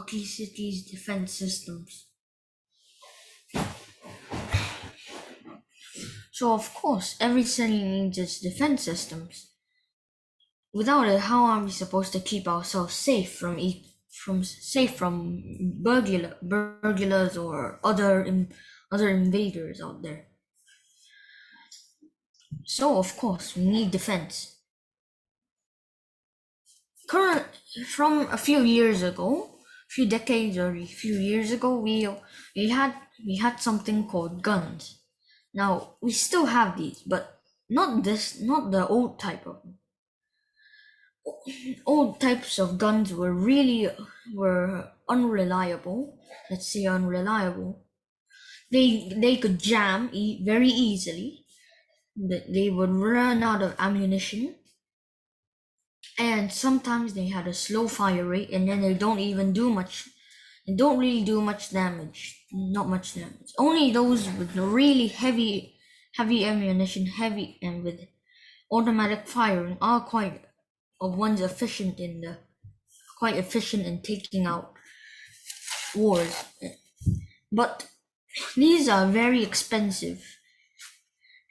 Loki City's defense systems. So of course, every city needs its defense systems. Without it, how are we supposed to keep ourselves safe from burglars or other invaders out there? So of course, we need defense. From a few years ago, few decades or a few years ago, we had something called guns. Now we still have these, but not the old type of. Old types of guns were unreliable. Let's say unreliable. They could jam very easily. They would run out of ammunition, and sometimes they had a slow fire rate, and then they don't even do much. They don't really do much damage. Not much damage. Only those with really heavy ammunition, and with automatic firing are quite efficient in taking out wars. But these are very expensive,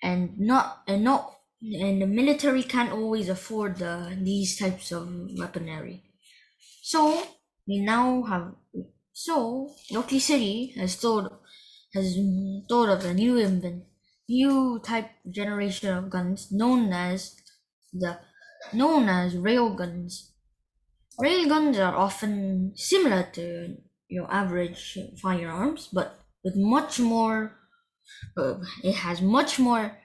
and the military can't always afford these types of weaponry. So Loki City has thought of a new type generation of guns known as railguns. Railguns are often similar to your average firearms, but with much more. It has much more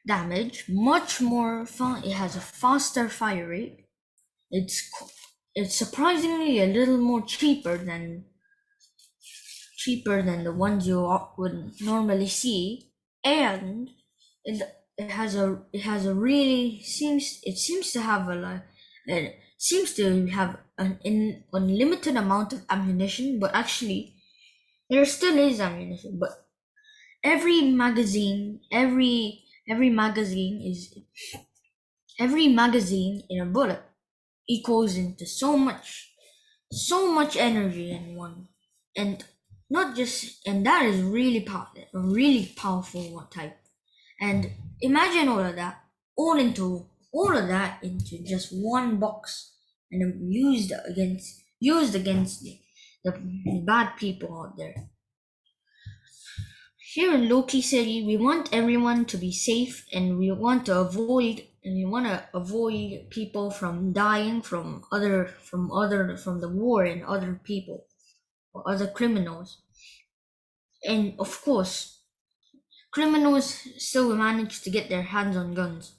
damage, much more fun. It has a faster fire rate. It's surprisingly a little more cheaper than the ones you would normally see, and it seems to have an unlimited amount of ammunition. But actually, there still is ammunition. But every magazine in a bullet equals into so much energy in one, and that is really powerful one type. And imagine all of that into just one box, and used against the bad people out there. Here in Loki City, we want everyone to be safe, and we want to avoid people from dying from the war and other people or other criminals. And of course, criminals still manage to get their hands on guns.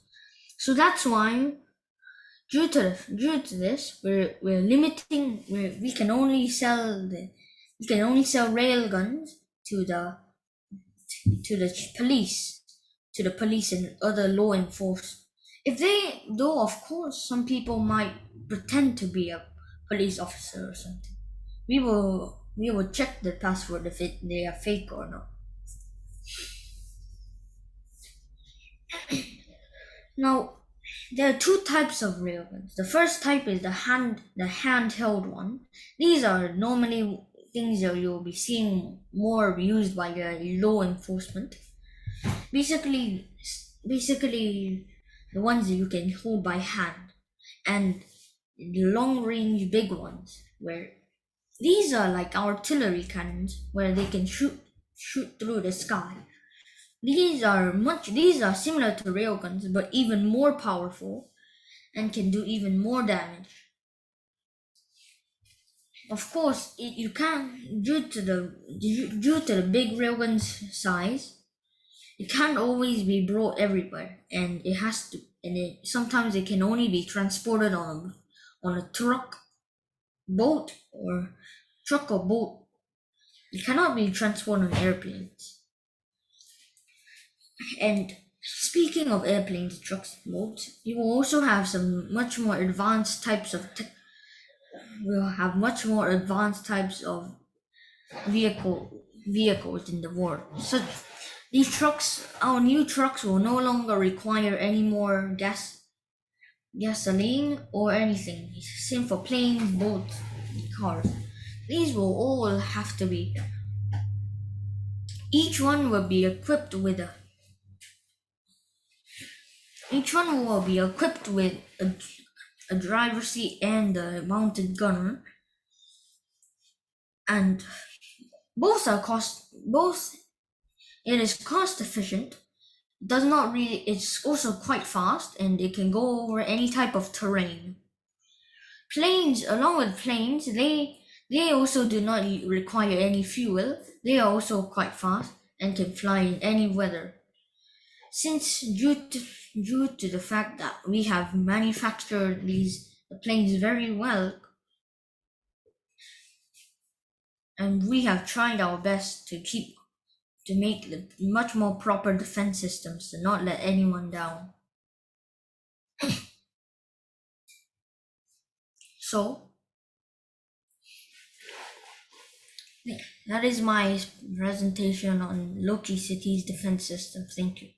So that's why, due to this, we're limiting. We can only sell rail guns to the police and other law enforcement. Though of course some people might pretend to be a police officer or something. We will check the password if they are fake or not. Now, there are two types of railguns. The first type is the handheld one. These are normally things that you'll be seeing more used by law enforcement. Basically, the ones that you can hold by hand, and the long-range big ones, where these are like artillery cannons, where they can shoot through the sky. These are similar to railguns, but even more powerful, and can do even more damage. Of course, you can, due to the big railgun's size, it can't always be brought everywhere, and sometimes it can only be transported on a truck, boat, or boat. It cannot be transported on airplanes. And speaking of airplanes, trucks, boats, you will also have some much more advanced types of vehicles in the world. So our new trucks will no longer require any more gasoline or anything. Same for planes, boats, cars. These will all have to be. Each one will be equipped with a. Each one will be equipped with a driver's seat and a mounted gunner, and both. It is cost efficient. Does not really. It's also quite fast, and it can go over any type of terrain. Planes, along with planes, they also do not require any fuel. They are also quite fast and can fly in any weather. Since due to the fact that we have manufactured these planes very well, and we have tried our best to make the much more proper defense systems to not let anyone down. So that is my presentation on Loki City's defense system. Thank you.